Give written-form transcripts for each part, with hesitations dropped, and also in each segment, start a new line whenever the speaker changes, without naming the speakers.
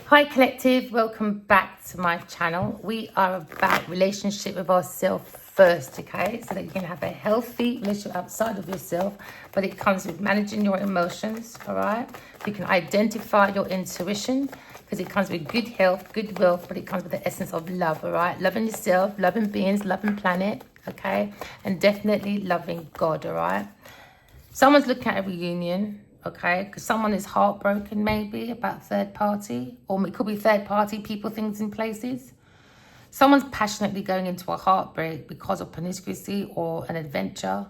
Hi collective, welcome back to my channel. We are about relationship with ourselves first, okay? So that you can have a healthy relationship outside of yourself, but it comes with managing your emotions, all right? You can identify your intuition because it comes with good health, good wealth, but it comes with the essence of love, all right? Loving yourself, loving beings, loving planet, okay? And definitely loving God, all right? Someone's looking at a reunion, okay? Because someone is heartbroken maybe about third party, or it could be third party, people, things, and places. Someone's passionately going into a heartbreak because of promiscuity or an adventure.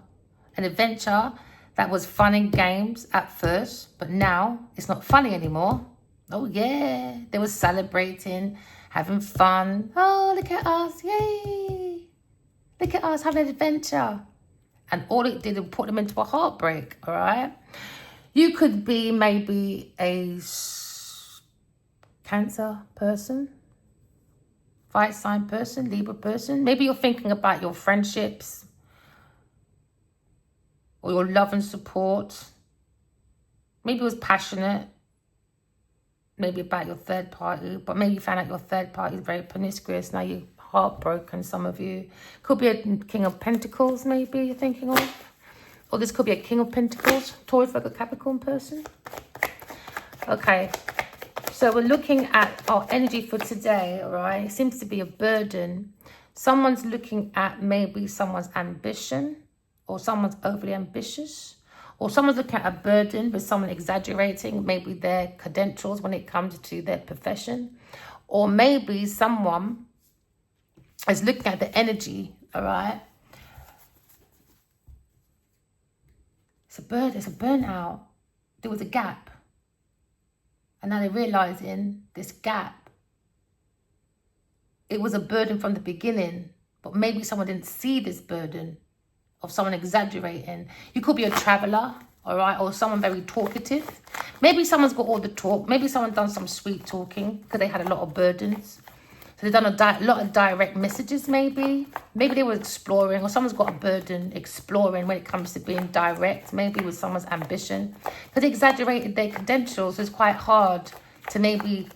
An adventure that was fun and games at first, but now it's not funny anymore. Oh yeah, they were celebrating, having fun. Oh, look at us, yay. Look at us having an adventure. And all it did was put them into a heartbreak, all right? You could be maybe a Cancer person, fire sign person, Libra person. Maybe you're thinking about your friendships or your love and support. Maybe it was passionate, maybe about your third party, but maybe you found out your third party is very promiscuous. Now you're heartbroken, some of you. Could be a King of Pentacles, maybe you're thinking of. Or this could be a King of Pentacles, Taurus, Virgo, Capricorn person. Okay, so we're looking at our energy for today, all right? It seems to be a burden. Someone's looking at maybe someone's ambition, or someone's overly ambitious, or someone's looking at a burden with someone exaggerating maybe their credentials when it comes to their profession, or maybe someone is looking at the energy, all right? It's a burnout. There was a gap. And now they're realizing this gap. It was a burden from the beginning, but maybe someone didn't see this burden of someone exaggerating. You could be a traveler, all right, or someone very talkative. Maybe someone's got all the talk. Maybe someone done some sweet talking because they had a lot of burdens. So they've done a lot of direct messages, maybe. Maybe they were exploring, or someone's got a burden exploring when it comes to being direct, maybe with someone's ambition. Because they exaggerated their credentials, so it's quite hard to maybe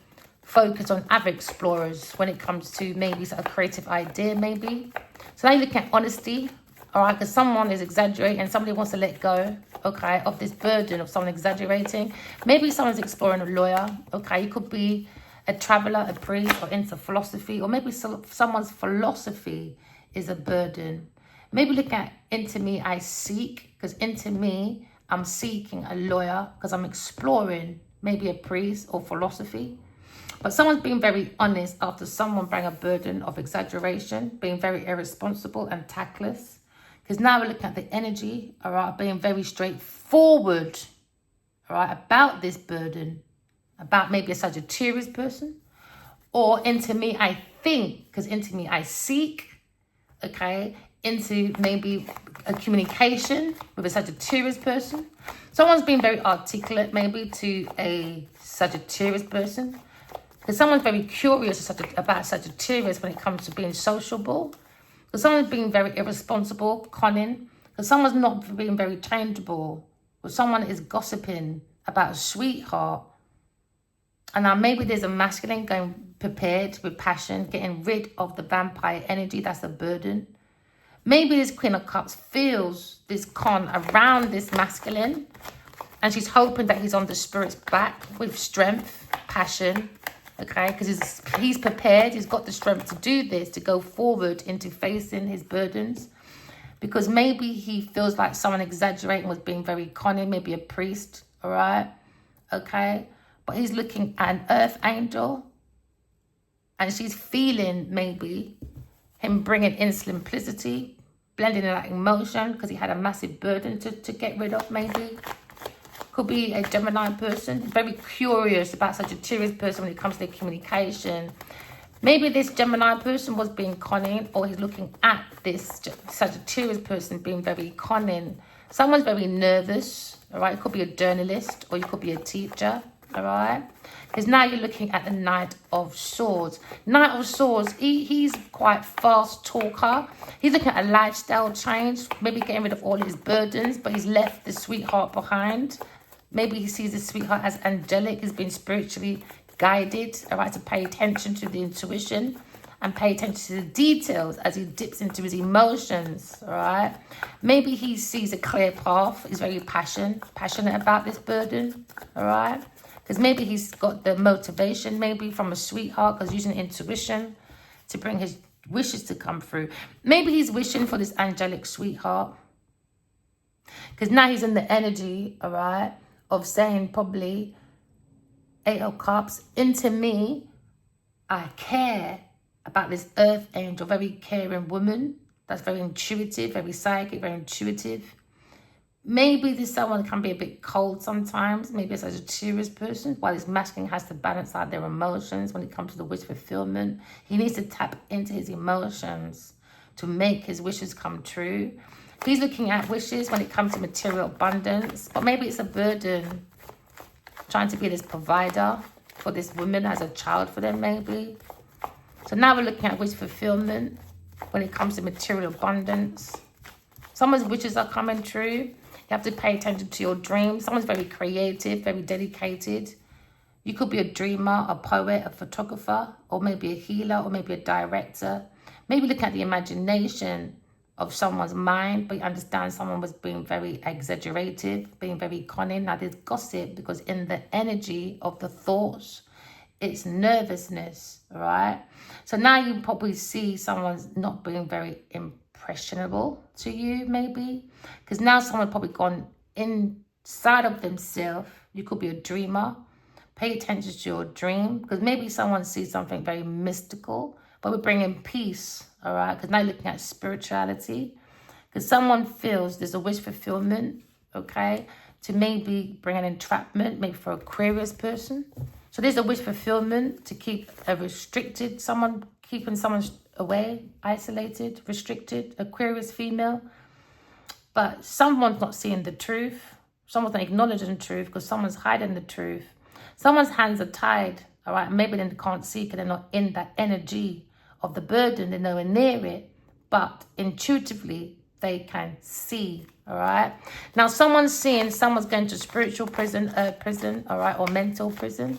focus on other explorers when it comes to maybe a creative idea, maybe. So now you're looking at honesty, all right, because someone is exaggerating and somebody wants to let go, okay, of this burden of someone exaggerating. Maybe someone's exploring a lawyer, okay, you could be a traveler, a priest, or into philosophy, or maybe someone's philosophy is a burden. Maybe look at into me, I seek, because into me, I'm seeking a lawyer because I'm exploring maybe a priest or philosophy. But someone's being very honest after someone bring a burden of exaggeration, being very irresponsible and tactless. Because now we're looking at the energy, all right, being very straightforward, all right, about this burden. About maybe a Sagittarius person, or into me I think, because into me I seek, okay, into maybe a communication with a Sagittarius person. Someone's being very articulate maybe to a Sagittarius person, because someone's very curious about Sagittarius when it comes to being sociable, because someone's being very irresponsible, conning, because someone's not being very changeable, or someone is gossiping about a sweetheart. And now maybe there's a masculine going prepared with passion, getting rid of the vampire energy. That's a burden. Maybe this Queen of Cups feels this con around this masculine. And she's hoping that he's on the spirit's back with strength, passion. Okay, because he's prepared. He's got the strength to do this, to go forward into facing his burdens. Because maybe he feels like someone exaggerating was being very conning. Maybe a priest, all right? Okay. But he's looking at an earth angel, and she's feeling maybe him bringing in simplicity, blending in that emotion because he had a massive burden to get rid of maybe. Could be a Gemini person, very curious about Sagittarius person when it comes to their communication. Maybe this Gemini person was being conning, or he's looking at this Sagittarius person being very conning. Someone's very nervous, all right? It could be a journalist, or you could be a teacher. All right, because now you're looking at the Knight of Swords. Knight of Swords, he's quite fast talker. He's looking at a lifestyle change, maybe getting rid of all his burdens, but he's left the sweetheart behind. Maybe he sees the sweetheart as angelic, he's been spiritually guided, all right, to pay attention to the intuition and pay attention to the details as he dips into his emotions, all right? Maybe he sees a clear path. He's very passionate about this burden, all right? Because maybe he's got the motivation, maybe from a sweetheart, because using intuition to bring his wishes to come through. Maybe he's wishing for this angelic sweetheart. Because now he's in the energy, all right, of saying probably, 8 of Cups, into me, I care about this earth angel, very caring woman that's very intuitive, very psychic, very intuitive. Maybe this someone can be a bit cold sometimes. Maybe it's a Sagittarius person, while this masculine has to balance out their emotions when it comes to the wish fulfillment. He needs to tap into his emotions to make his wishes come true. He's looking at wishes when it comes to material abundance, but maybe it's a burden, trying to be this provider for this woman as a child for them, maybe. So now we're looking at wish fulfillment when it comes to material abundance. Someone's wishes are coming true. You have to pay attention to your dreams. Someone's very creative, very dedicated. You could be a dreamer, a poet, a photographer, or maybe a healer, or maybe a director. Maybe look at the imagination of someone's mind, but you understand someone was being very exaggerative, being very cunning. Now there's gossip because in the energy of the thoughts, it's nervousness, all right? So now you probably see someone's not being very impressionable to you, maybe. Because now someone probably gone inside of themselves. You could be a dreamer. Pay attention to your dream. Because maybe someone sees something very mystical, but we're bringing peace, all right? Because now you're looking at spirituality. Because someone feels there's a wish fulfillment, okay? To maybe bring an entrapment, maybe for Aquarius person. So there's a wish fulfillment to keep a restricted, someone keeping someone away, isolated, restricted, Aquarius female. But someone's not seeing the truth. Someone's not acknowledging the truth because someone's hiding the truth. Someone's hands are tied, all right? Maybe they can't see because they're not in that energy of the burden. They're nowhere near it. But intuitively, they can see, all right? Now, someone's seeing someone's going to spiritual prison, all right, or mental prison.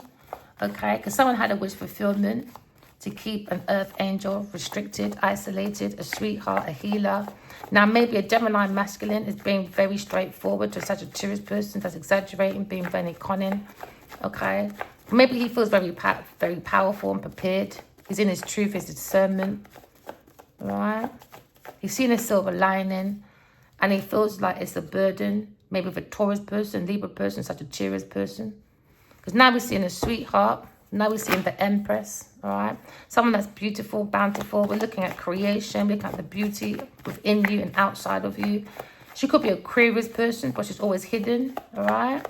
Okay, because someone had a wish fulfillment to keep an earth angel restricted, isolated, a sweetheart, a healer. Now, maybe a Gemini masculine is being very straightforward to a Sagittarius person that's exaggerating, being very cunning. Okay, maybe he feels very powerful and prepared. He's in his truth, his discernment. All right, he's seen a silver lining, and he feels like it's a burden. Maybe with a Taurus person, Libra person, Sagittarius person. Because now we're seeing a sweetheart. Now we're seeing the Empress, all right? Someone that's beautiful, bountiful. We're looking at creation. We're looking at the beauty within you and outside of you. She could be a Aquarius person, but she's always hidden, all right?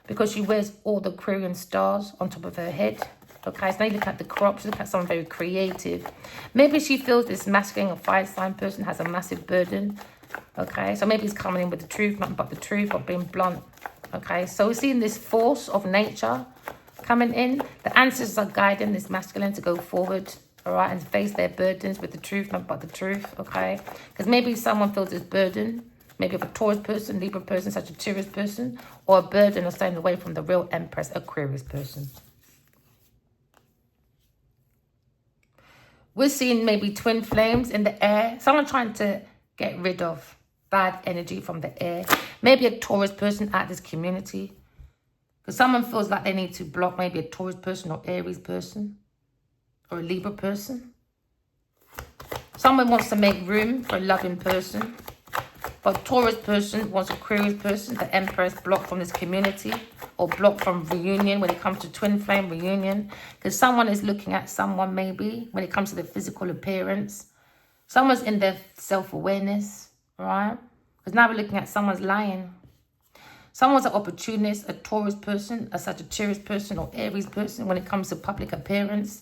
Because she wears all the Aquarian stars on top of her head, okay? So now you look at the crop. You look at someone very creative. Maybe she feels this masculine or fire sign person has a massive burden, okay? So maybe he's coming in with the truth, nothing but the truth, or being blunt. Okay, so we're seeing this force of nature coming in. The ancestors are guiding this masculine to go forward, all right, and face their burdens with the truth, not but the truth, okay? Because maybe someone feels this burden, maybe of a Taurus person, Libra person, Sagittarius person, or a burden of staying away from the real Empress, Aquarius person. We're seeing maybe twin flames in the air. Someone trying to get rid of bad energy from the air. Maybe a Taurus person at this community. Because someone feels like they need to block maybe a Taurus person or Aries person. Or a Libra person. Someone wants to make room for a loving person. But Taurus person wants a Aquarius person. The Empress blocked from this community. Or blocked from reunion when it comes to twin flame reunion. Because someone is looking at someone maybe when it comes to their physical appearance. Someone's in their self-awareness. Right? Because now we're looking at someone's lying. Someone's an opportunist, a Taurus person, a Sagittarius person, or Aries person when it comes to public appearance.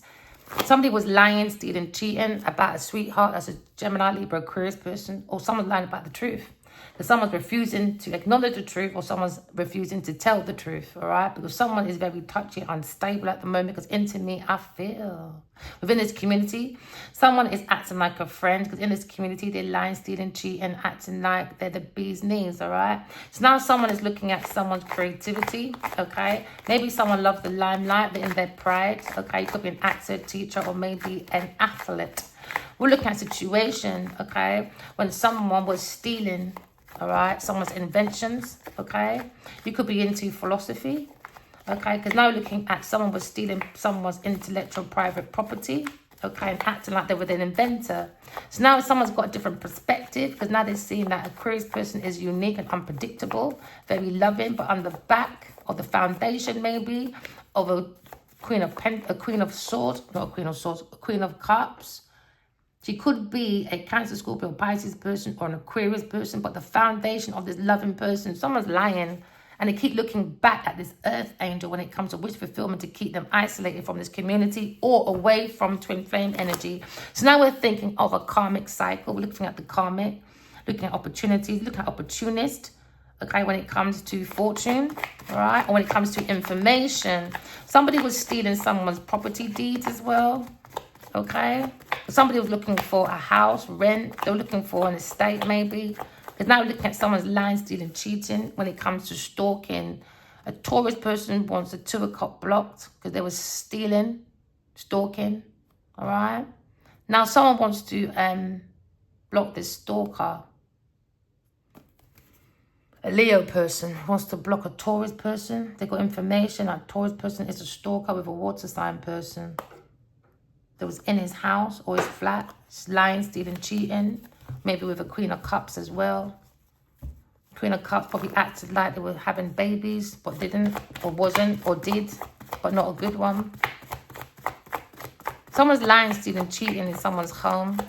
Somebody was lying, stealing, cheating about a sweetheart as a Gemini, Libra, Aquarius person. Or someone's lying about the truth. Because someone's refusing to acknowledge the truth, or someone's refusing to tell the truth, all right? Because someone is very touchy, unstable at the moment, because into me, I feel. Within this community, someone is acting like a friend, because in this community, they're lying, stealing, cheating, acting like they're the bee's knees, all right? So now someone is looking at someone's creativity, okay? Maybe someone loves the limelight, they're in their pride, okay? You could be an actor, teacher, or maybe an athlete. We're looking at a situation, okay, when someone was stealing, all right, someone's inventions, okay? You could be into philosophy, okay? Because now we're looking at someone was stealing someone's intellectual private property, okay, and acting like they were an inventor. So now someone's got a different perspective, because now they're seeing that Aquarius person is unique and unpredictable, very loving, but on the back of the foundation maybe of a queen of swords, not a queen of swords, a queen of cups. She could be a Cancer, Scorpio, Pisces person or an Aquarius person, but the foundation of this loving person, someone's lying, and they keep looking back at this earth angel when it comes to wish fulfillment to keep them isolated from this community or away from twin flame energy. So now we're thinking of a karmic cycle. We're looking at the karmic, looking at opportunities, looking at opportunist, okay, when it comes to fortune, all right, or when it comes to information. Somebody was stealing someone's property deeds as well. Okay, somebody was looking for a house, rent. They were looking for an estate, maybe. Because now we're looking at someone's lying, stealing, cheating. When it comes to stalking, a Taurus person wants a 2 o'clock blocked because they were stealing, stalking. All right. Now someone wants to block this stalker. A Leo person wants to block a Taurus person. They got information. A Taurus person is a stalker with a water sign person that was in his house or his flat, lying, stealing, cheating, maybe with a Queen of Cups as well. Queen of Cups probably acted like they were having babies, but didn't, or wasn't, or did, but not a good one. Someone's lying, stealing, cheating in someone's home,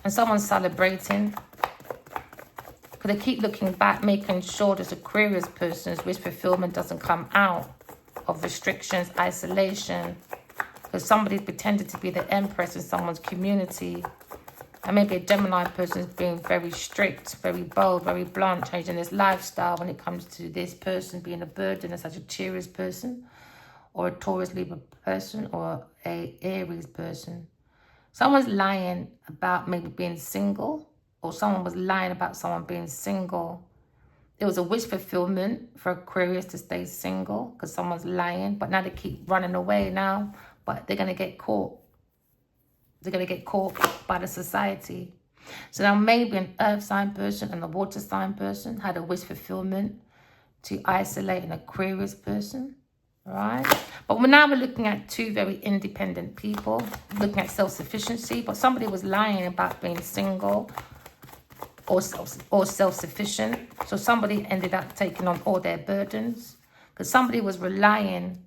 and someone's celebrating. Because they keep looking back, making sure this Aquarius person's wish fulfillment doesn't come out of restrictions, isolation. Because somebody's pretended to be the empress in someone's community. And maybe a Gemini person is being very strict, very bold, very blunt, changing his lifestyle when it comes to this person being a burden, a Sagittarius person, or a Taurus Libra person, or a Aries person. Someone's lying about maybe being single, or someone was lying about someone being single. It was a wish fulfillment for Aquarius to stay single because someone's lying, but now they keep running away now. But they're going to get caught. They're going to get caught by the society. So now maybe an earth sign person and a water sign person had a wish fulfillment to isolate an Aquarius person. All right? But now we're looking at two very independent people, looking at self-sufficiency. But somebody was lying about being single or self-sufficient. So somebody ended up taking on all their burdens. Because somebody was relying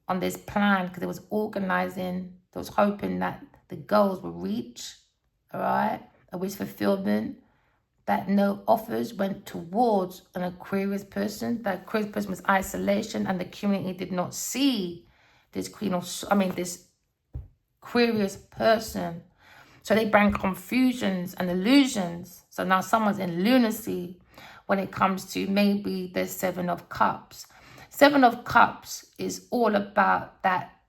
on this plan, because it was organizing, it was hoping that the goals will reach, all right? A wish fulfillment, that no offers went towards an Aquarius person. That Aquarius person was isolation, and the community did not see this this Aquarius person. So they bring confusions and illusions. So now someone's in lunacy when it comes to maybe the 7 of Cups. 7 of Cups is all about that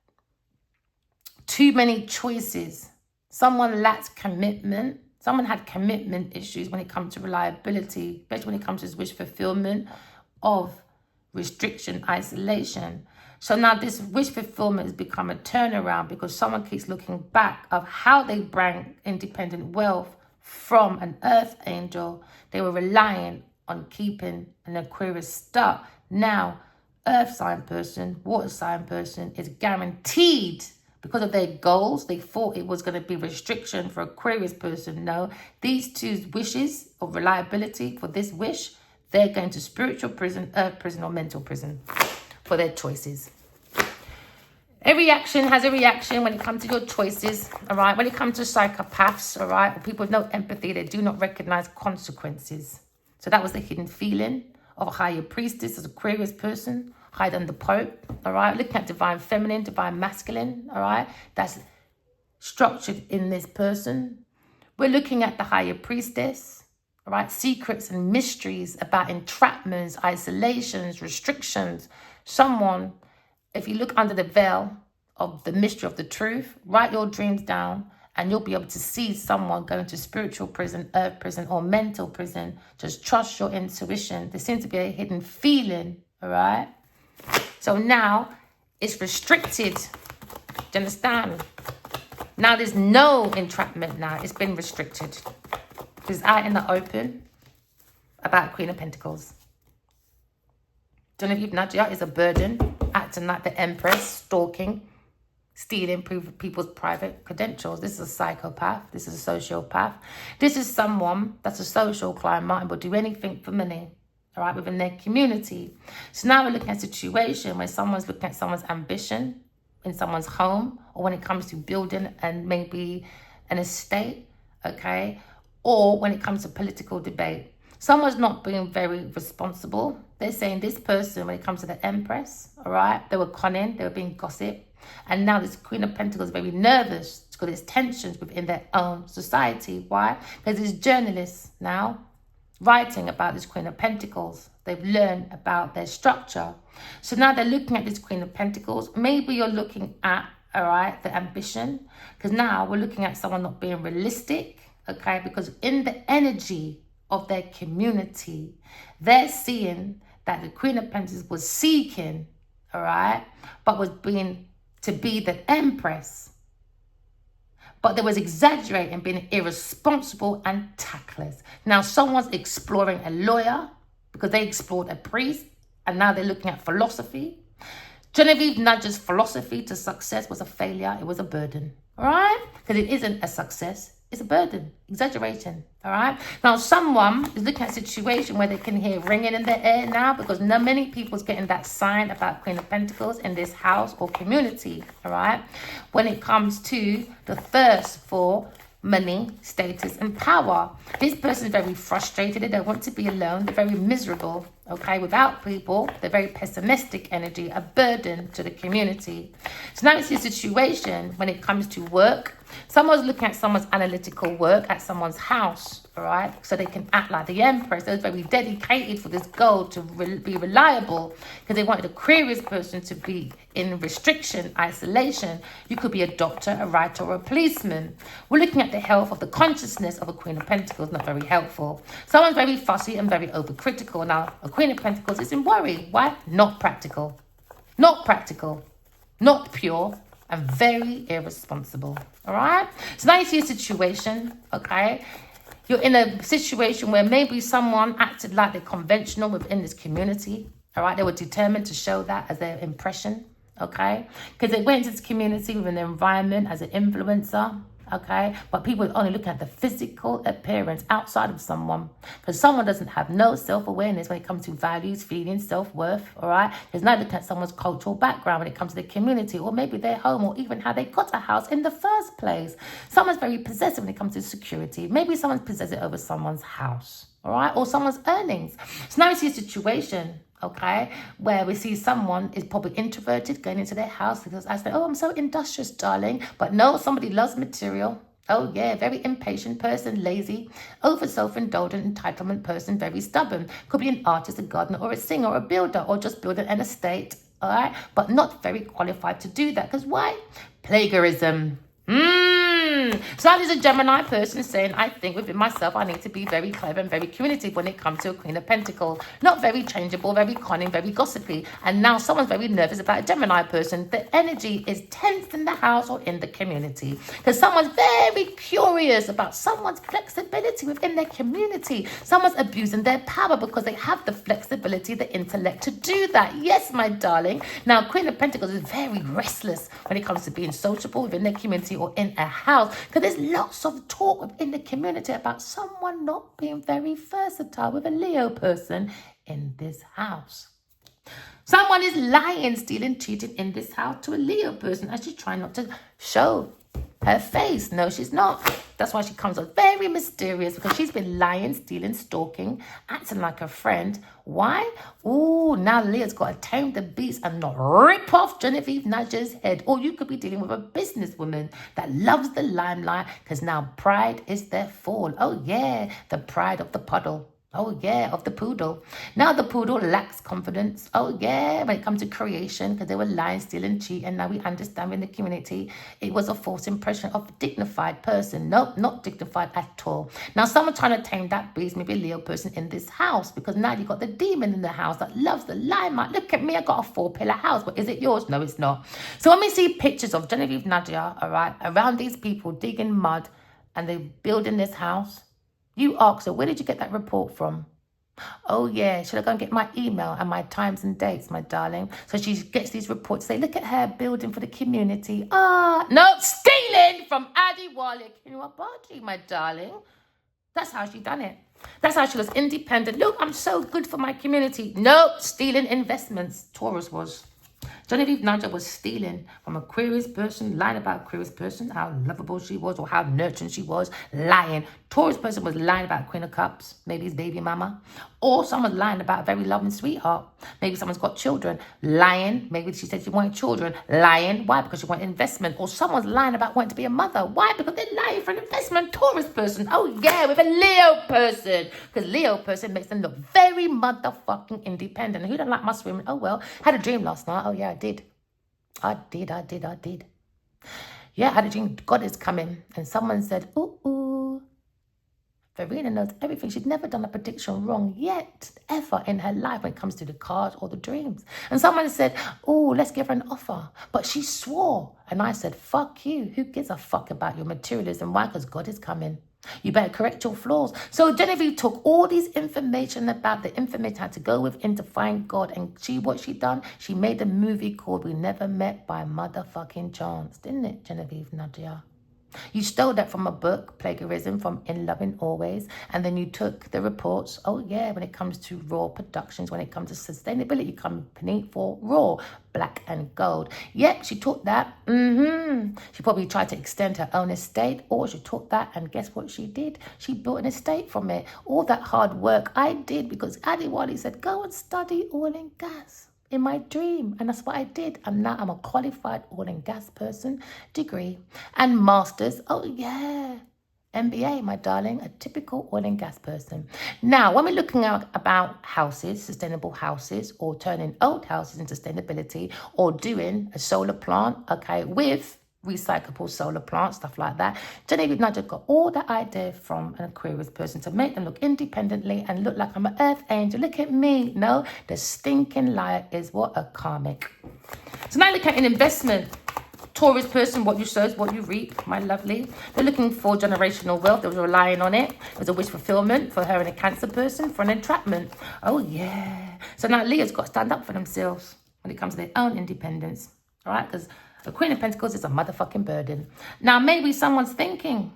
too many choices. Someone lacked commitment. Someone had commitment issues when it comes to reliability, especially when it comes to wish fulfillment of restriction, isolation. So now this wish fulfillment has become a turnaround because someone keeps looking back of how they bring independent wealth from an earth angel. They were relying on keeping an Aquarius stuck. Now, earth sign person, water sign person is guaranteed because of their goals. They thought it was going to be restriction for Aquarius person. No, these two wishes of reliability for this wish, they're going to spiritual prison, earth prison, or mental prison for their choices. Every action has a reaction when it comes to your choices, all right? When it comes to psychopaths, all right, or people with no empathy, they do not recognize consequences. So that was the hidden feeling of a higher priestess as Aquarius person, higher than the Pope, all right? Looking at divine feminine, divine masculine, all right? That's structured in this person. We're looking at the higher priestess, all right? Secrets and mysteries about entrapments, isolations, restrictions. Someone, if you look under the veil of the mystery of the truth, write your dreams down, and you'll be able to see someone going to spiritual prison, earth prison, or mental prison. Just trust your intuition. There seems to be a hidden feeling, all right? So now it's restricted. Do you understand? Now there's no entrapment now. It's been restricted. It's out in the open about Queen of Pentacles. Genevieve Nadia is a burden, acting like the Empress, stalking, stealing people's private credentials. This is a psychopath. This is a sociopath. This is someone that's a social climber and will do anything for money, all right, within their community. So now we're looking at a situation where someone's looking at someone's ambition in someone's home, or when it comes to building and maybe an estate, okay, or when it comes to political debate. Someone's not being very responsible. They're saying this person, when it comes to the Empress, all right, they were conning, they were being gossip. And now this Queen of Pentacles is very nervous because there's tensions within their own society. Why? Because there's journalists now writing about this Queen of Pentacles. They've learned about their structure. So now they're looking at this Queen of Pentacles. Maybe you're looking at, all right, the ambition. Because now we're looking at someone not being realistic, okay? Because in the energy of their community, they're seeing that the Queen of Pentacles was seeking, all right, but was being to be the Empress. But there was exaggerating, being irresponsible and tactless. Now someone's exploring a lawyer because they explored a priest, and now they're looking at philosophy. Genevieve Nudge's philosophy to success was a failure. It was a burden, all right? Because it isn't a success. It's a burden, exaggeration, all right? Now, someone is looking at a situation where they can hear ringing in the air now, because not many people's getting that sign about Queen of Pentacles in this house or community, all right? When it comes to the thirst for money, status, and power. This person is very frustrated. They don't want to be alone. They're very miserable, okay? Without people, they're very pessimistic energy, a burden to the community. So now it's a situation when it comes to work. Someone's looking at someone's analytical work at someone's house, all right? So they can act like the Empress. They're very dedicated for this goal to be reliable, because they wanted a Aquarius person to be in restriction, isolation. You could be a doctor, a writer, or a policeman. We're looking at the health of the consciousness of a Queen of Pentacles, not very helpful. Someone's very fussy and very overcritical. Now, a Queen of Pentacles is in worry. Why? Not practical. Not practical. Not pure. And very irresponsible. All right? So now you see a situation, okay? You're in a situation where maybe someone acted like they're conventional within this community. All right? They were determined to show that as their impression, okay? Because they went into this community within their environment as an influencer, okay? But people are only looking at the physical appearance outside of someone, because someone doesn't have no self-awareness when it comes to values, feelings, self-worth, all right? There's no looking at someone's cultural background when it comes to the community, or maybe their home, or even how they got a house in the first place. Someone's very possessive when it comes to security. Maybe someone's possessive over someone's house, all right? Or someone's earnings. So now we see a situation, okay, where we see someone is probably introverted going into their house because I say, oh, I'm so industrious, darling. But no, somebody loves material. Oh, yeah, very impatient person, lazy, over self-indulgent, entitlement person, very stubborn. Could be an artist, a gardener, or a singer, or a builder, or just building an estate, all right? But not very qualified to do that. Because why? Plagiarism. So that is a Gemini person saying, I think within myself, I need to be very clever and very communicative when it comes to a Queen of Pentacles. Not very changeable, very cunning, very gossipy. And now someone's very nervous about a Gemini person. The energy is tense in the house or in the community, because someone's very curious about someone's flexibility within their community. Someone's abusing their power because they have the flexibility, the intellect to do that. Yes, my darling. Now, Queen of Pentacles is very restless when it comes to being sociable within their community or in a house, because there's lots of talk within the community about someone not being very versatile with a Leo person in this house. Someone is lying, stealing, cheating in this house to a Leo person, actually trying not to show her face. No, she's not. That's why she comes off very mysterious, because she's been lying, stealing, stalking, acting like a friend. Why? Ooh, now Leah's got to tame the beast and not rip off Genevieve Nudger's head. Or you could be dealing with a businesswoman that loves the limelight, because now pride is their fall. Oh yeah, the pride of the puddle. Oh yeah, of the poodle. Now the poodle lacks confidence. Oh yeah, when it comes to creation, because they were lying, stealing, cheating. Now we understand in the community, it was a false impression of a dignified person. Nope, not dignified at all. Now someone trying to tame that beast, maybe a Leo person in this house, because now you got the demon in the house that loves the limelight. Look at me, I got a 4-pillar house, but is it yours? No, it's not. So when we see pictures of Genevieve Nadia, all right, around these people digging mud and they building this house, you ask her, where did you get that report from? Oh, yeah, should I go and get my email and my times and dates, my darling? So she gets these reports, say, look at her building for the community. No, stealing from Adi Wale Kinuabaji, my darling. That's how she done it. That's how she was independent. Look, I'm so good for my community. Nope, stealing investments. Taurus was. Genevieve Nudger was stealing from Aquarius person, lying about Aquarius person, how lovable she was or how nurturing she was, lying. Taurus person was lying about Queen of Cups, maybe his baby mama. Or someone's lying about a very loving sweetheart. Maybe someone's got children, lying. Maybe she said she wanted children, lying. Why? Because she wanted investment. Or someone's lying about wanting to be a mother. Why? Because they're lying for an investment. Taurus person, oh yeah, with a Leo person. Because Leo person makes them look very motherfucking independent. Who don't like my swimming? Oh well, had a dream last night. Oh yeah, I did. Yeah, I had a dream God is coming. And someone said, ooh. Verena knows everything. She'd never done a prediction wrong yet, ever in her life when it comes to the cards or the dreams. And someone said, oh, let's give her an offer. But she swore. And I said, fuck you. Who gives a fuck about your materialism? Why? Because God is coming. You better correct your flaws. So Genevieve took all these information about the information had to go within to find God. And what she done? She made a movie called We Never Met by Motherfucking Chance. Didn't it, Genevieve Nadia? You stole that from a book, Plagiarism, from In Loving Always, and then you took the reports, oh yeah, when it comes to Raw Productions, when it comes to sustainability company for Raw, Black and Gold. Yep, she took that. She probably tried to extend her own estate, or she took that, and guess what she did? She built an estate from it. All that hard work I did, because Adi Wali said, go and study oil and gas. In my dream, and that's what I did. I'm a qualified oil and gas person, degree and masters. Oh yeah, MBA, my darling, a typical oil and gas person. Now, when we're looking at about houses, sustainable houses, or turning old houses into sustainability, or doing a solar plant, okay, with recyclable solar plants, stuff like that. Genevieve Nudger got all that idea from an Aquarius person to make them look independently and look like I'm an earth angel. Look at me. No, the stinking liar is what? A karmic. So now look at an investment. Taurus person, what you sow is what you reap, my lovely. They're looking for generational wealth. They were relying on it. It was a wish fulfillment for her and a Cancer person, for an entrapment. Oh, yeah. So now Leah's got to stand up for themselves when it comes to their own independence. All right? Because the Queen of Pentacles is a motherfucking burden. Now, maybe someone's thinking,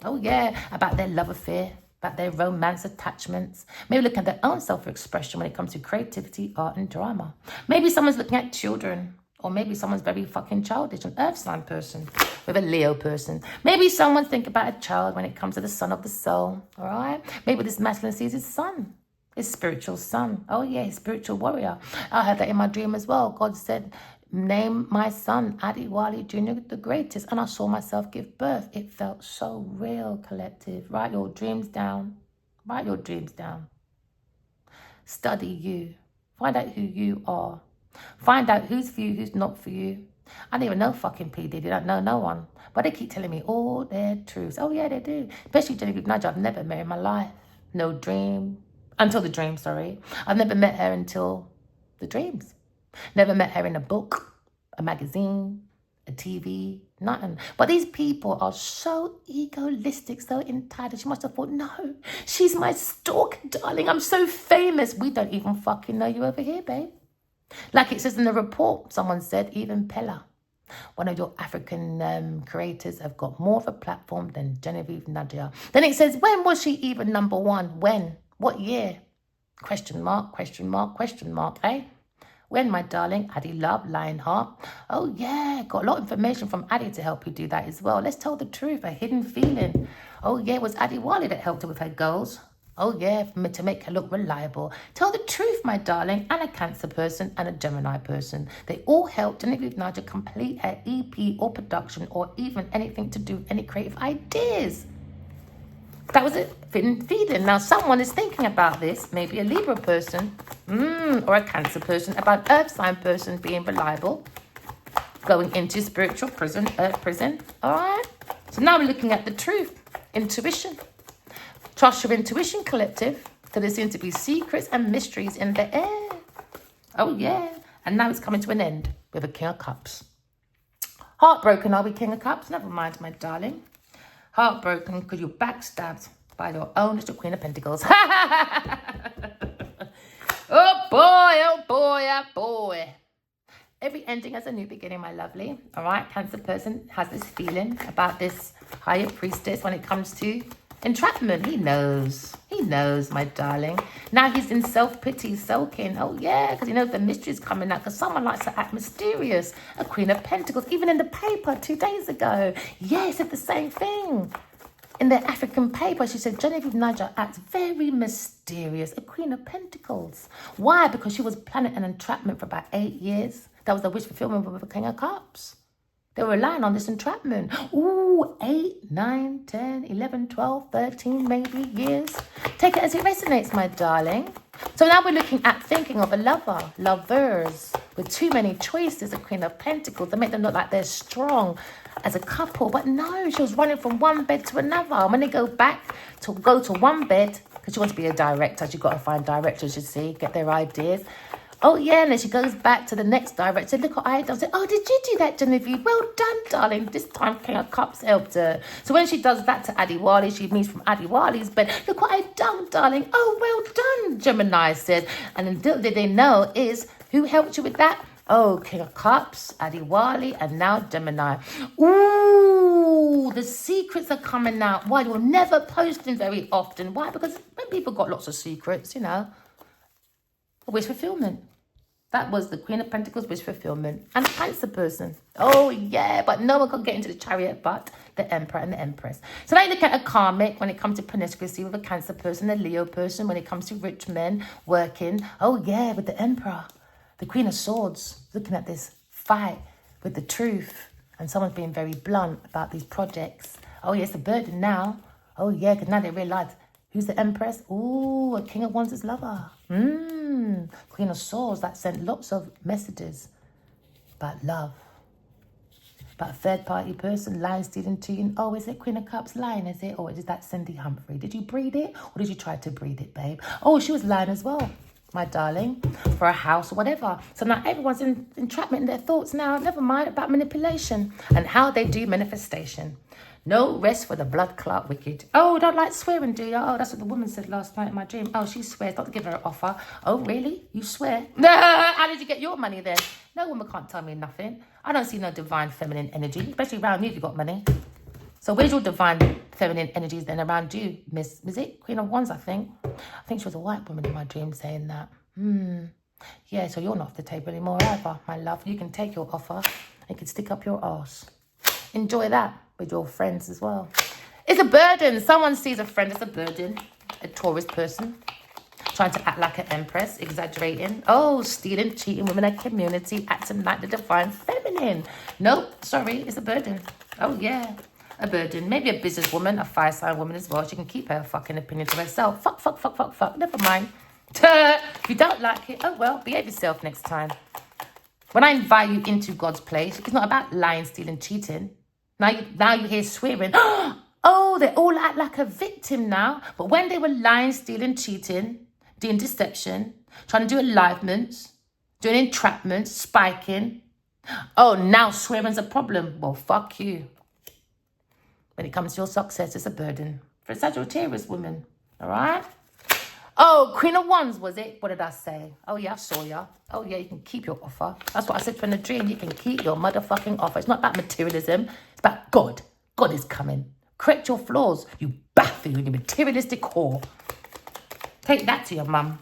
oh, yeah, about their love affair, about their romance attachments. Maybe looking at their own self-expression when it comes to creativity, art, and drama. Maybe someone's looking at children. Or maybe someone's very fucking childish, an earth sign person with a Leo person. Maybe someone's thinking about a child when it comes to the son of the soul. All right? Maybe this masculine sees his son. His spiritual son. Oh, yeah, his spiritual warrior. I heard that in my dream as well. God said, name my son Adi Wali Jr. the greatest. And I saw myself give birth. It felt so real, collective. Write your dreams down. Write your dreams down. Study you. Find out who you are. Find out who's for you, who's not for you. I don't even know fucking P. Diddy. I don't know no one. But they keep telling me all their truths. Oh, yeah, they do. Especially Genevieve Nudger. I've never met her in my life. No dream. Until the dream, sorry. I've never met her until the dreams. Never met her in a book, a magazine, a TV, nothing. But these people are so egoistic, so entitled. She must have thought, no, she's my stalker, darling. I'm so famous. We don't even fucking know you over here, babe. Like it says in the report, someone said, even Pella, one of your African creators, have got more of a platform than Genevieve Nadia. Then it says, when was she even number one? When? What year? Question mark, question mark, question mark, eh? When, my darling? Addie Love, Lionheart. Oh, yeah. Got a lot of information from Addie to help you do that as well. Let's tell the truth. A hidden feeling. Oh, yeah. It was Addie Wally that helped her with her goals. Oh, yeah. To make her look reliable. Tell the truth, my darling. And a Cancer person and a Gemini person. They all helped Genevieve Nigel complete her EP or production or even anything to do with any creative ideas. That was it. Feeding. Now, someone is thinking about this. Maybe a Libra person or a Cancer person, about Earth sign person being reliable, going into spiritual prison, Earth prison. All right. So now we're looking at the truth. Intuition. Trust your intuition, collective. So there seem to be secrets and mysteries in the air. Oh, yeah. And now it's coming to an end with a King of Cups. Heartbroken, are we, King of Cups? Never mind, my darling. Heartbroken because you're backstabbed by your own little Queen of Pentacles. Oh boy, oh boy, oh boy. Every ending has a new beginning, my lovely. All right, Cancer person has this feeling about this higher priestess when it comes to entrapment. He knows, my darling. Now he's in self-pity, sulking. Oh yeah, because he knows the mystery is coming out, because someone likes to act mysterious. A Queen of Pentacles, even in the paper 2 days ago. Yeah, he said the same thing. In the African paper, she said, Genevieve Nigel acts very mysterious. A Queen of Pentacles. Why? Because she was planning an entrapment for about 8 years. That was the wish fulfillment with the King of Cups. They were relying on this entrapment. Ooh, 8, 9, 10, 11, 12, 13 maybe years. Take it as it resonates, my darling. So now we're looking at thinking of a lover, lovers, with too many choices, a Queen of Pentacles, to make them look like they're strong as a couple. But no, she was running from one bed to another. And when they go to one bed, because she wants to be a director, you've got to find directors, you see, get their ideas. Oh, yeah, and then she goes back to the next director. Look what I done. Say, oh, did you do that, Genevieve? Well done, darling. This time King of Cups helped her. So when she does that to Addie Wally, she meets from Addie Wally's bed. Look what I done, darling. Oh, well done, Gemini said. And little did they know is who helped you with that? Oh, King of Cups, Addie Wally, and now Gemini. Ooh, the secrets are coming out. Why? You're never posting very often. Why? Because when people got lots of secrets, you know. Wish fulfillment. That was the Queen of Pentacles wish fulfillment. And a Cancer person. Oh, yeah. But no one can get into the Chariot but the Emperor and the Empress. So now you look at a Karmic when it comes to promiscuity with a Cancer person, a Leo person, when it comes to rich men working. Oh, yeah, with the Emperor. The Queen of Swords. Looking at this fight with the truth. And someone's being very blunt about these projects. Oh, yeah, it's a burden now. Oh, yeah, because now they realise who's the Empress? Ooh, a King of Wands' lover. Queen of Swords that sent lots of messages about love. About a third-party person, lying, stealing, cheating. Oh, is it Queen of Cups lying, is it? Or is that Cindy Humphrey? Did you breed it? Or did you try to breed it, babe? Oh, she was lying as well, my darling, for a house or whatever. So now everyone's in entrapment in their thoughts now. Never mind about manipulation and how they do manifestation. No rest for the blood clot wicked. Oh, don't like swearing, do you? Oh, that's what the woman said last night in my dream. Oh, she swears not to give her an offer. Oh, really? You swear? How did you get your money then? No woman can't tell me nothing. I don't see no divine feminine energy, especially around you if you got money. So where's your divine feminine energies then around you, Miss? Is it Queen of Wands, I think? I think she was a white woman in my dream saying that. Yeah, so you're not off the table anymore either, my love. You can take your offer. You can stick up your arse. Enjoy that with your friends as well. It's a burden. Someone sees a friend as a burden. A Taurus person. Trying to act like an empress. Exaggerating. Oh, stealing, cheating women in a community. Acting like the divine feminine. Nope. Sorry. It's a burden. Oh, yeah. A burden. Maybe a businesswoman. A fire sign woman as well. She can keep her fucking opinion to herself. Fuck. Never mind. If you don't like it, oh, well, behave yourself next time. When I invite you into God's place, it's not about lying, stealing, cheating. Now you hear swearing. Oh, they all act like a victim now. But when they were lying, stealing, cheating, doing deception, trying to do alignments, doing entrapments, spiking. Oh, now swearing's a problem. Well, fuck you. When it comes to your success, it's a burden. For a Sagittarius woman, all right? Oh, Queen of Wands, was it? What did I say? Oh, yeah, I saw ya. Oh, yeah, you can keep your offer. That's what I said from the dream. You can keep your motherfucking offer. It's not about materialism. It's about God. God is coming. Correct your flaws, you buffoon, you materialistic whore. Take that to your mum.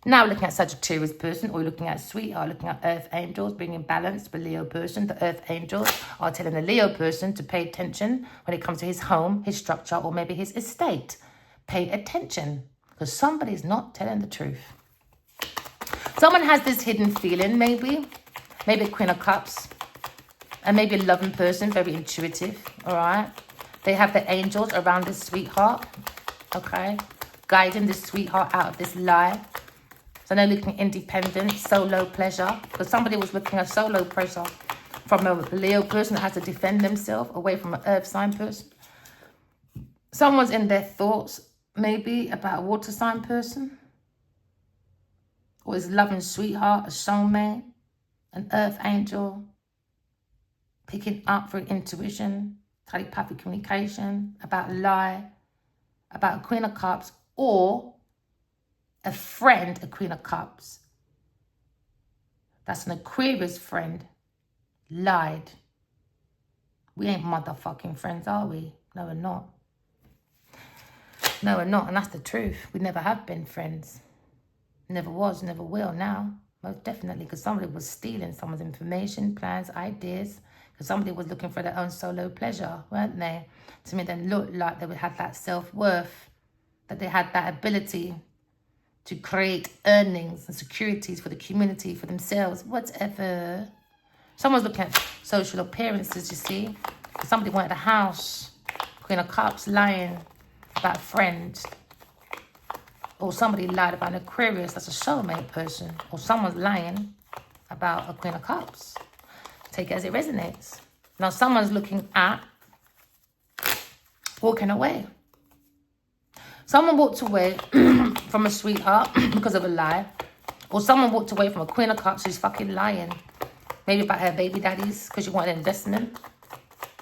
Now looking at Sagittarius person, or you're looking at sweetheart, looking at earth angels, bringing balance to the Leo person. The earth angels are telling the Leo person to pay attention when it comes to his home, his structure, or maybe his estate. Pay attention, because somebody's not telling the truth. Someone has this hidden feeling, maybe a Queen of Cups, and maybe a loving person, very intuitive, all right? They have the angels around this sweetheart, okay? Guiding this sweetheart out of this lie. So they're looking independent, solo pleasure. Because somebody was looking at solo pleasure from a Leo person that has to defend themselves away from an earth sign person. Someone's in their thoughts, maybe, about a water sign person. Or his loving sweetheart, a soulmate, an earth angel. Picking up for intuition, telepathic communication, about a lie, about a Queen of Cups, or a friend, a Queen of Cups. That's an Aquarius friend. Lied. We ain't motherfucking friends, are we? No, we're not. No, we're not, and that's the truth. We never have been friends. Never was, never will now. Most definitely, because somebody was stealing someone's information, plans, ideas. Because somebody was looking for their own solo pleasure, weren't they? To me, they looked like they would have that self-worth, that they had that ability to create earnings and securities for the community, for themselves, whatever. Someone's looking at social appearances, you see. Somebody wanted a house. Queen of Cups lying about a friend. Or somebody lied about an Aquarius, that's a soulmate person. Or someone's lying about a Queen of Cups. Take it as it resonates. Now someone's looking at walking away. Someone walked away from a sweetheart because of a lie. Or someone walked away from a Queen of Cups who's fucking lying. Maybe about her baby daddies because she wanted investment.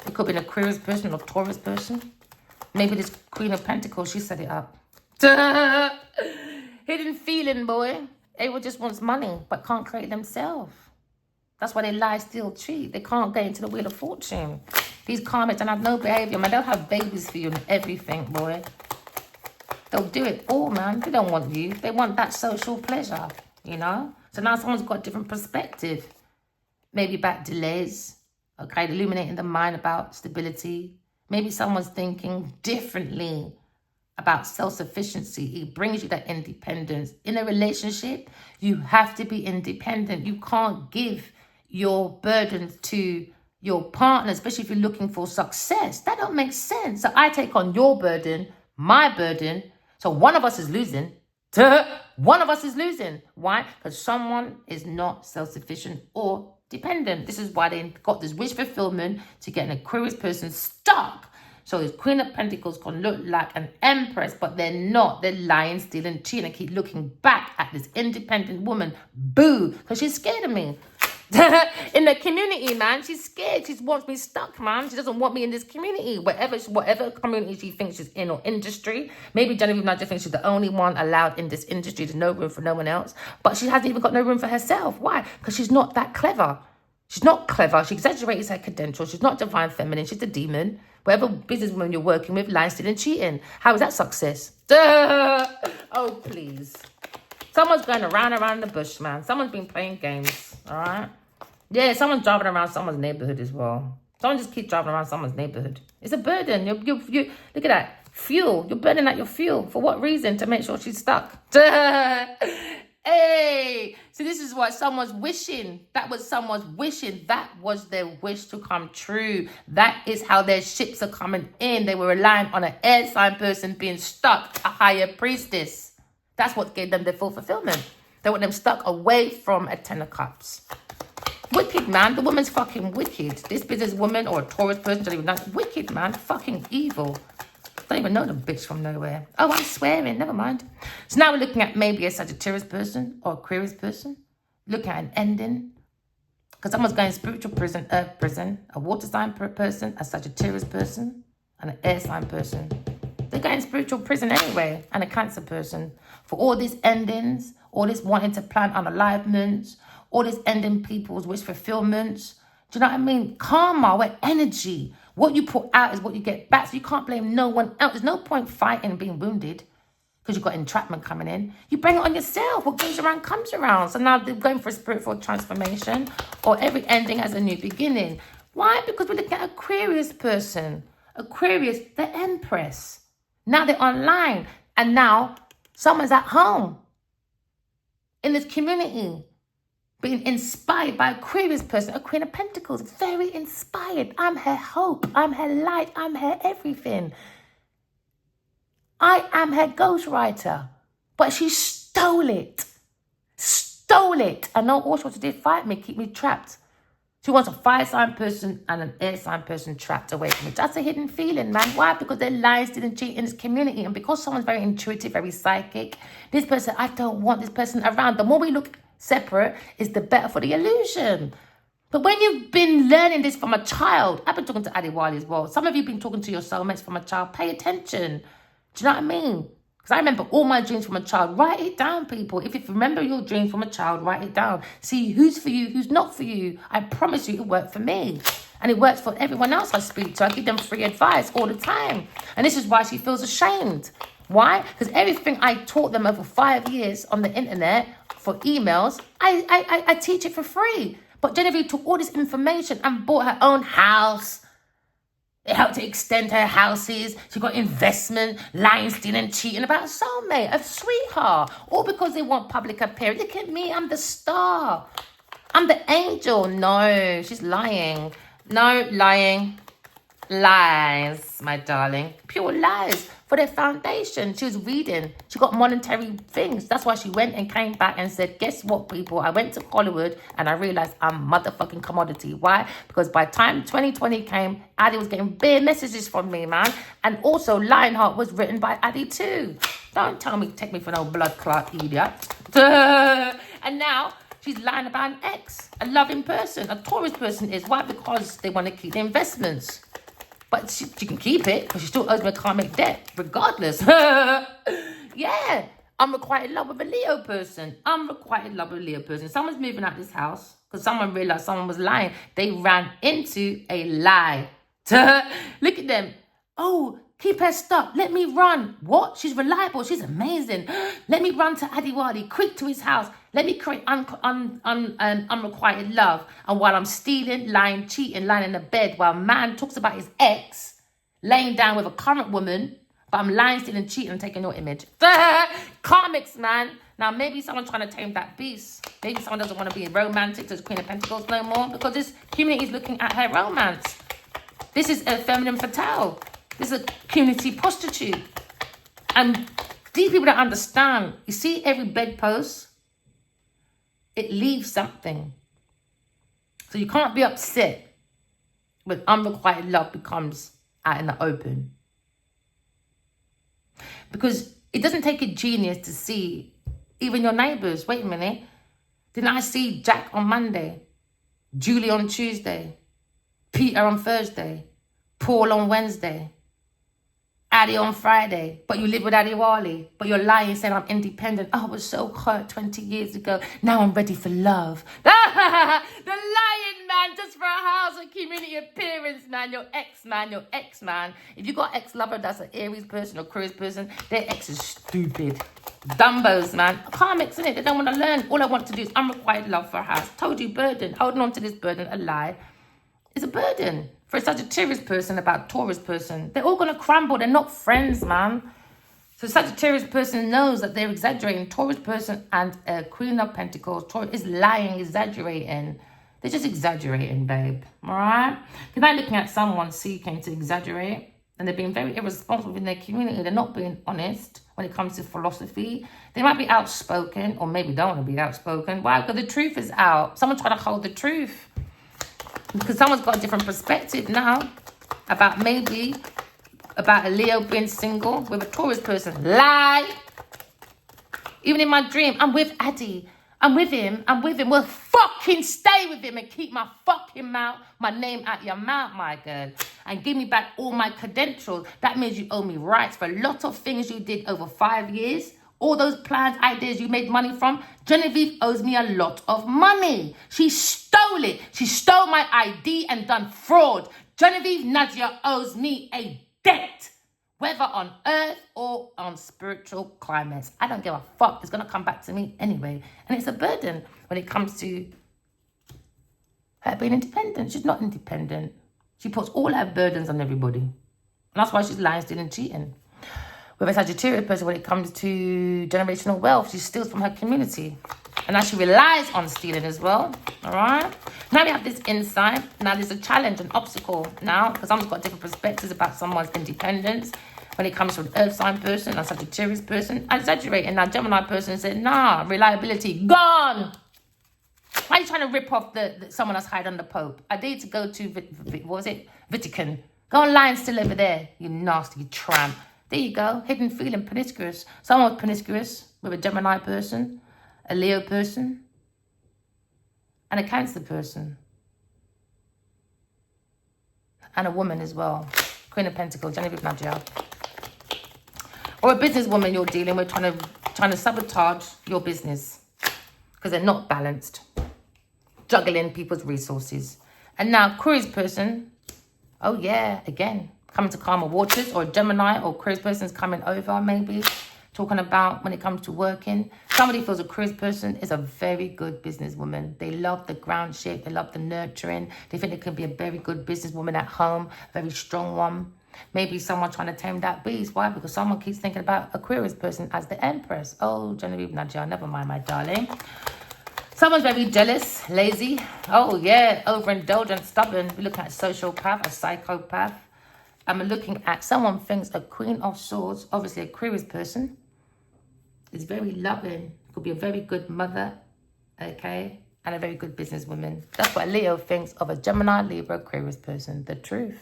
It could be an Aquarius person or Taurus person. Maybe this Queen of Pentacles, she set it up. Hidden feeling, boy. Everyone just wants money but can't create themselves. That's why they lie, steal, cheat. They can't get into the Wheel of Fortune. These karmics don't have no behavior, man. They'll have babies for you and everything, boy. They'll do it all, man. They don't want you. They want that social pleasure, you know? So now someone's got a different perspective. Maybe about delays, okay? Illuminating the mind about stability. Maybe someone's thinking differently about self-sufficiency. It brings you that independence. In a relationship, you have to be independent. You can't give your burdens to your partner, especially if you're looking for success. That don't make sense. So I take on your burden, my burden. So one of us is losing. One of us is losing. Why? Because someone is not self-sufficient or dependent. This is why they got this wish fulfillment to get an Aquarius person stuck. So this Queen of Pentacles can look like an empress, but they're not. They're lying, stealing, cheating, and keep looking back at this independent woman. Boo, because she's scared of me. In the community, man, she's scared. She wants me stuck, man. She doesn't want me in this community. Whatever community she thinks she's in or industry. Maybe Genevieve Nigel thinks she's the only one allowed in this industry. There's no room for no one else. But she hasn't even got no room for herself. Why? Because she's not that clever. She's not clever. She exaggerates her credentials. She's not divine feminine. She's a demon. Whatever businesswoman you're working with, lying, stealing, cheating. How is that success? Duh! Oh, please. Someone's going around the bush, man. Someone's been playing games, all right? Yeah, someone's driving around someone's neighborhood as well. Someone just keeps driving around someone's neighborhood. It's a burden. You look at that. Fuel. You're burning out your fuel. For what reason? To make sure she's stuck. Duh! Hey, so this is what someone's wishing. That was someone's wishing. That was their wish to come true. That is how their ships are coming in. They were relying on an air sign person being stuck, a higher priestess. That's what gave them their full fulfillment. They want them stuck away from a Ten of Cups. Wicked, man. The woman's fucking wicked. This businesswoman or a Taurus person, don't even know. Wicked, man. Fucking evil. Don't even know the bitch from nowhere. Oh, I'm swearing. Never mind. So now we're looking at maybe a Sagittarius person or Aquarius person. Looking at an ending. Because someone's going spiritual prison, earth prison, a water sign person, a Sagittarius person, and an air sign person. They're going spiritual prison anyway, and a Cancer person. For all these endings, all this wanting to plan unalivenments, all this ending people's wish fulfillments. Do you know what I mean? Karma, where energy. What you put out is what you get back. So you can't blame no one else. There's no point fighting and being wounded. Because because you've got entrapment coming in. You bring it on yourself. What goes around comes around. So now they're going for a spiritual transformation, or every ending has a new beginning. Why? Because we're looking at Aquarius person. Aquarius, the Empress. Now they're online, and now someone's at home in this community being inspired by Aquarius person, a Queen of Pentacles, very inspired. I'm her hope. I'm her light. I'm her everything. I am her ghostwriter. But she stole it. Stole it. And now all she wants to do is fight me, keep me trapped. She wants a fire sign person and an air sign person trapped away from me. That's a hidden feeling, man. Why? Because they're lying, stealing, cheating in this community. And because someone's very intuitive, very psychic, this person, I don't want this person around. The more we look separate, is the better for the illusion. But when you've been learning this from a child, I've been talking to Adiwali as well. Some of you have been talking to your soulmates from a child. Pay attention. Do you know what I mean? Because I remember all my dreams from a child. Write it down, people. If you remember your dreams from a child, write it down. See who's for you, who's not for you. I promise you it worked for me. And it works for everyone else I speak to. I give them free advice all the time. And this is why she feels ashamed. Why? Because everything I taught them over 5 years on the internet for emails, I teach it for free. But Genevieve took all this information and bought her own house. It helped to extend her houses. She got investment, lying, stealing, cheating about a soulmate, a sweetheart. All because they want public appearance. Look at me, I'm the star. I'm the angel. No, she's lying. No, lying. Lies, my darling. Pure lies for their foundation. She was reading. She got monetary things. That's why she went and came back and said, guess what, people? I went to Hollywood and I realized I'm motherfucking commodity. Why? Because by the time 2020 came, Addie was getting bare messages from me, man. And also, Lionheart was written by Addie too. Don't tell me, take me for no blood clot idiot. And now she's lying about an ex, a loving person, a Taurus person is. Why? Because they want to keep the investments. But she can keep it because she still owes me a karmic debt, regardless. Yeah, I'm requited love with a Leo person. I'm requited love with a Leo person. Someone's moving out this house because someone realized someone was lying. They ran into a lie. Look at them. Oh, keep her stuck. Let me run. What? She's reliable. She's amazing. Let me run to Adiwali, quick to his house. Let me create unrequited love. And while I'm stealing, lying, cheating, lying in the bed, while man talks about his ex, laying down with a current woman, but I'm lying, stealing, cheating, and taking your image. Karmics, man. Now, maybe someone's trying to tame that beast. Maybe someone doesn't want to be romantic as Queen of Pentacles no more because this community is looking at her romance. This is a feminine fatale. This is a community prostitute. And these people don't understand. You see every bedpost? It leaves something. So you can't be upset when unrequited love becomes out in the open. Because it doesn't take a genius to see even your neighbours. Wait a minute. Didn't I see Jack on Monday? Julie on Tuesday? Peter on Thursday? Paul on Wednesday? Addie on Friday, but you live with Adiwali, but you're lying saying I'm independent. Oh, I was so hurt 20 years ago. Now I'm ready for love. The lying, man, just for a house and community appearance, man. Your ex, man. If you got ex-lover that's an Aries person or Aquarius person, their ex is stupid. Dumbos, man. Karmics, innit? They don't want to learn. All I want to do is unrequited love for a house. Told you, burden. Holding on to this burden, a lie, is a burden. For a Sagittarius person, about Taurus person, they're all going to crumble. They're not friends, man. So Sagittarius person knows that they're exaggerating. Taurus person and Queen of Pentacles, Taurus is lying, exaggerating. They're just exaggerating, babe. All right? You're not looking at someone seeking to exaggerate. And they're being very irresponsible in their community. They're not being honest when it comes to philosophy. They might be outspoken, or maybe don't want to be outspoken. Why? Because the truth is out. Someone's trying to hold the truth. Because someone's got a different perspective now about a Leo being single with a Taurus person. Lie. Even in my dream, I'm with Addie. I'm with him. Well, fucking stay with him and keep my fucking my name out your mouth, my girl. And give me back all my credentials. That means you owe me rights for a lot of things you did over 5 years. All those plans, ideas you made money from, Genevieve owes me a lot of money. She stole it. She stole my ID and done fraud. Genevieve Nadia owes me a debt. whether on earth or on spiritual climates. I don't give a fuck. It's going to come back to me anyway. And it's a burden when it comes to her being independent. She's not independent. She puts all her burdens on everybody. And that's why she's lying, stealing, cheating. With a Sagittarius person, when it comes to generational wealth, she steals from her community. And now she relies on stealing as well. All right? Now we have this insight. Now there's a challenge, an obstacle now, because someone's got different perspectives about someone's independence. When it comes to an earth sign person, a Sagittarius person, I exaggerate. And now Gemini person said, nah, reliability, gone. Why are you trying to rip off someone that's hiding the Pope? I dare you to go to, what was it? Vatican. Go and lie and still over there, you nasty tramp. There you go, hidden feeling, promiscuous. Someone with promiscuous, with a Gemini person, a Leo person, and a Cancer person. And a woman as well. Queen of Pentacles, Genevieve Nadia. Or a businesswoman you're dealing with trying to sabotage your business. Because they're not balanced. Juggling people's resources. And now, Aquarius person, oh yeah, again, coming to calmer waters, or a Gemini or Aquarius person is coming over, maybe, talking about when it comes to working. Somebody feels Aquarius person is a very good businesswoman. They love the ground shit, they love the nurturing. They think they can be a very good businesswoman at home, a very strong one. Maybe someone trying to tame that beast. Why? Because someone keeps thinking about Aquarius person as the Empress. Oh, Genevieve Nadia, never mind, my darling. Someone's very jealous, lazy. Oh, yeah, overindulgent, stubborn. We look at a sociopath, a psychopath. I'm looking at someone thinks a Queen of Swords, obviously a Aquarius person, is very loving. Could be a very good mother, okay, and a very good businesswoman. That's what Leo thinks of a Gemini, Libra, Aquarius person. The truth.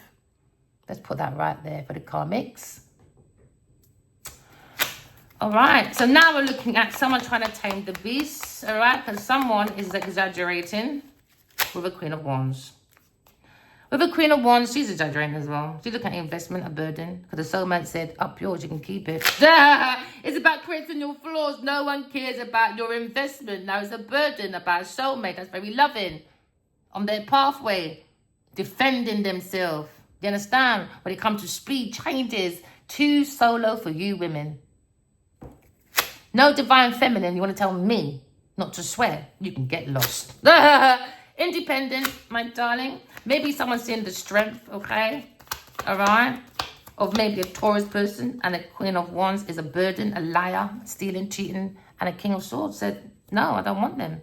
Let's put that right there for the karmics. All right, so now we're looking at someone trying to tame the beast, all right, because someone is exaggerating with a Queen of Wands. With a Queen of Wands, she's exaggerating as well. She's looking at investment, a burden, because the soulmate said, up yours, you can keep it. It's about creating your flaws. No one cares about your investment. Now it's a burden about a soulmate that's very loving, on their pathway, defending themselves. You understand? When it comes to speed changes, too solo for you women. No divine feminine, you want to tell me not to swear? You can get lost. Independent, my darling. Maybe someone's seeing the strength, okay? All right? Of maybe a Taurus person, and a Queen of Wands is a burden, a liar, stealing, cheating, and a King of Swords said, no, I don't want them.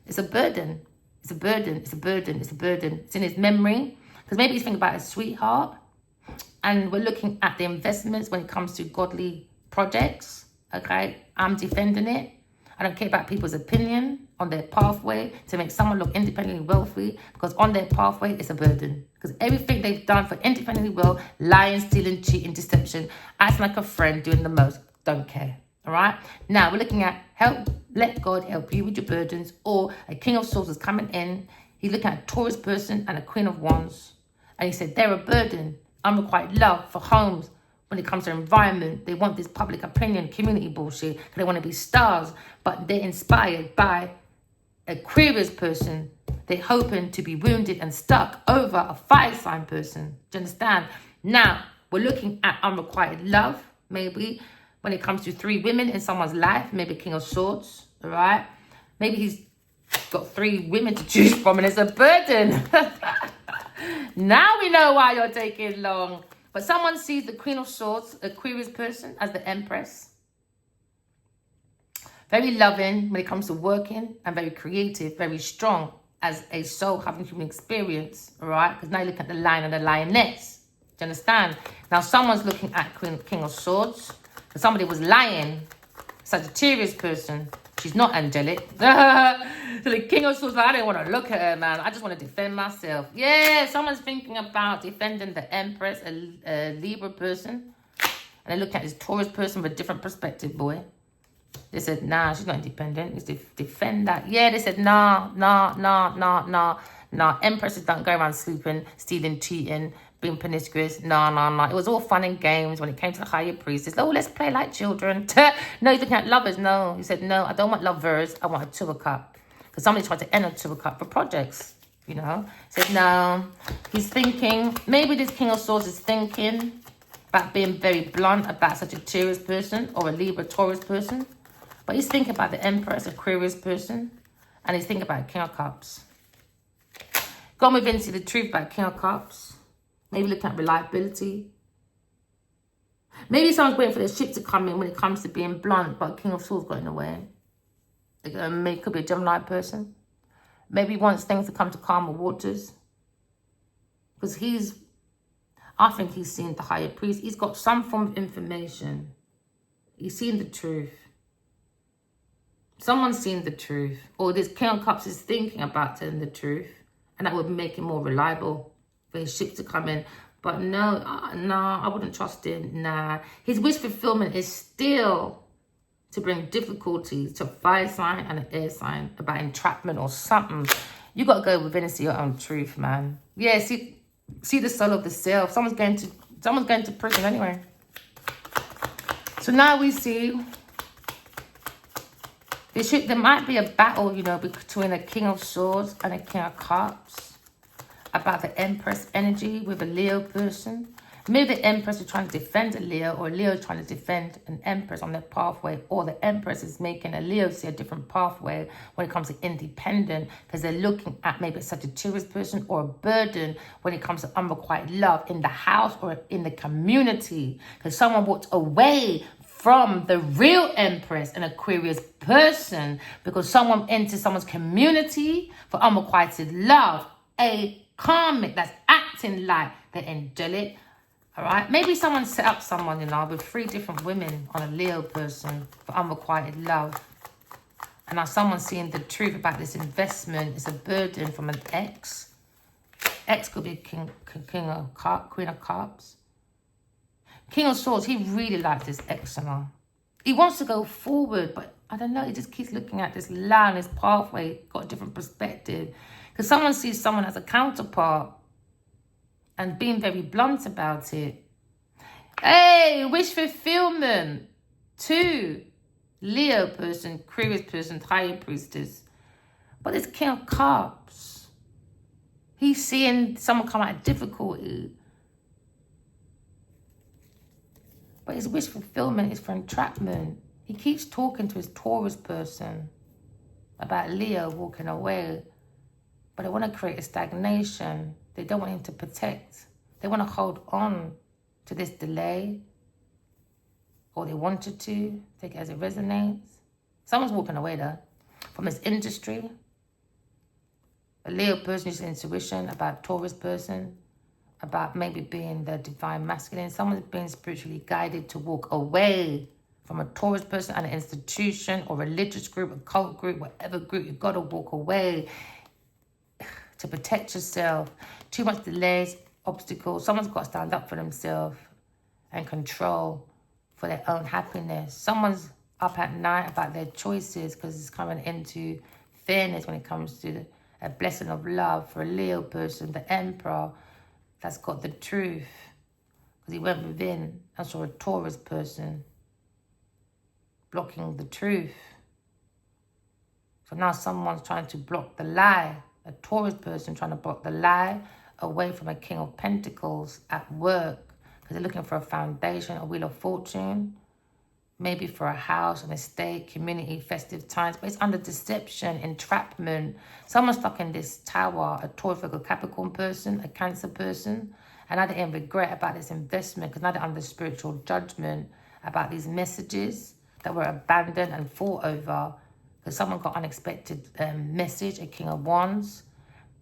It's a burden. It's a burden. It's a burden. It's a burden. It's in his memory. Because maybe he's thinking about his sweetheart. And we're looking at the investments when it comes to godly projects. Okay, I'm defending it. I don't care about people's opinion on their pathway to make someone look independently wealthy, because on their pathway, it's a burden. Because everything they've done for independently wealth, lying, stealing, cheating, deception, acting like a friend, doing the most, don't care. All right? Now, we're looking at help. Let God help you with your burdens. Or a King of Swords is coming in. He's looking at a Taurus person and a Queen of Wands. And he said, they're a burden. Unrequited love for homes. When it comes to environment, they want this public opinion, community bullshit, because they want to be stars, but they're inspired by Aquarius person. They're hoping to be wounded and stuck over a fire sign person. Do you understand? Now, we're looking at unrequited love, maybe, when it comes to 3 women in someone's life, maybe King of Swords, all right? Maybe he's got 3 women to choose from, and it's a burden. Now we know why you're taking long. But someone sees the Queen of Swords, Aquarius person, as the Empress. Very loving when it comes to working, and very creative, very strong as a soul having human experience, all right? Because now you look at the lion and the lioness. Do you understand? Now someone's looking at King of Swords. And somebody was lying. Sagittarius person. She's not angelic. So the King of Swords, I don't want to look at her, man. I just want to defend myself. Yeah, someone's thinking about defending the Empress, a Libra person. And they look at this Taurus person with a different perspective, boy. They said, nah, she's not independent. It's defend that. Yeah, they said, nah. Empresses don't go around sleeping, stealing, cheating, being promiscuous. No. It was all fun and games when it came to the higher priestess. Oh, let's play like children. No, he's looking at lovers. No, he said, no, I don't want lovers. I want a 2 of cup. Because somebody tried to end a 2 of cup for projects, you know. He said, no. He's thinking, maybe this King of Swords is thinking about being very blunt about Sagittarius person or a Libra Taurus person. But he's thinking about the Empress, Aquarius person. And he's thinking about King of Cups. Go on within and see the truth about King of Cups. Maybe looking at reliability. Maybe someone's waiting for the ship to come in when it comes to being blunt, but King of Swords got in the way. It could be a Gemini person. Maybe he wants things to come to calmer waters. Because I think he's seen the higher priest. He's got some form of information. He's seen the truth. Someone's seen the truth. Or this King of Cups is thinking about telling the truth. And that would make it more reliable for his ship to come in. But no, I wouldn't trust him. Nah. His wish fulfillment is still to bring difficulties to a fire sign and an air sign about entrapment or something. You got to go within and see your own truth, man. Yeah, see the soul of the self. Someone's going to prison anyway. So now we see there might be a battle, you know, between a King of Swords and a King of Cups about the Empress energy with a Leo person. Maybe the Empress is trying to defend a Leo, or Leo is trying to defend an Empress on their pathway, or the Empress is making a Leo see a different pathway when it comes to independent, because they're looking at maybe a Sagittarius person or a burden when it comes to unrequited love in the house or in the community, because someone walked away from the real Empress, an Aquarius person, because someone enters someone's community for unrequited love, a karmic that's acting like the angelic. All right, maybe someone set up someone, you know, with 3 different women on a Leo person for unrequited love. And now someone's seeing the truth about this investment. It's a burden from an ex. Ex could be Queen of Cups. King of Swords, he really likes this ex, you know. He wants to go forward, but I don't know. He just keeps looking at this line, this pathway, got a different perspective. Because someone sees someone as a counterpart and being very blunt about it. Hey, wish fulfillment. 2, Leo person, Aquarius person, higher priestess. But it's King of Cups. He's seeing someone come out of difficulty. But his wish fulfillment is for entrapment. He keeps talking to his Taurus person about Leo walking away. But they want to create a stagnation. They don't want him to protect. They want to hold on to this delay. Or they wanted to. Take it as it resonates. Someone's walking away though. From his industry. A Leo person uses intuition about Taurus person. About maybe being the divine masculine. Someone's being spiritually guided to walk away from a Taurus person and an institution or religious group, a cult group, whatever group. You've got to walk away to protect yourself. Too much delays, obstacles. Someone's got to stand up for themselves and control for their own happiness. Someone's up at night about their choices because it's coming into fairness when it comes to a blessing of love for a Leo person, the Emperor. That's got the truth. Because he went within and saw a Taurus person blocking the truth. So now someone's trying to block the lie. A Taurus person trying to block the lie away from a King of Pentacles at work. Because they're looking for a foundation, a Wheel of Fortune. Maybe for a house, an estate, community, festive times. But it's under deception, entrapment. Someone's stuck in this tower, a Taurus, Virgo, Capricorn person, a Cancer person. And now they're in regret about this investment because now they're under spiritual judgment about these messages that were abandoned and fought over. Because someone got unexpected message, a King of Wands.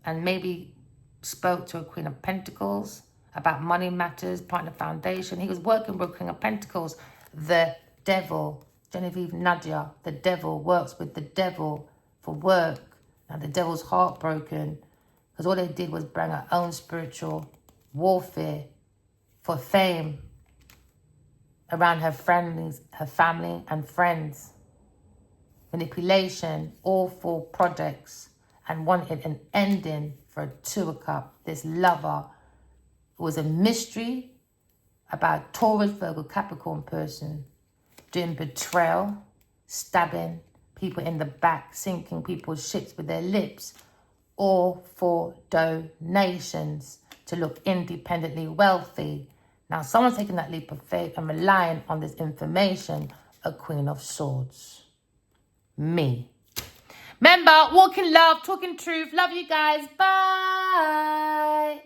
And maybe spoke to a Queen of Pentacles about money matters, partner foundation. He was working with King of Pentacles, the devil. Genevieve Nadia, the devil, works with the devil for work. And the devil's heartbroken because all they did was bring her own spiritual warfare for fame around her family and friends. Manipulation, all for projects, and wanted an ending for a 2 of Cups. This lover was a mystery about Taurus, Virgo, Capricorn person doing betrayal, stabbing people in the back, sinking people's ships with their lips, all for donations to look independently wealthy. Now, someone's taking that leap of faith and relying on this information. A Queen of Swords. Me. Remember, walk in love, talking truth. Love you guys. Bye.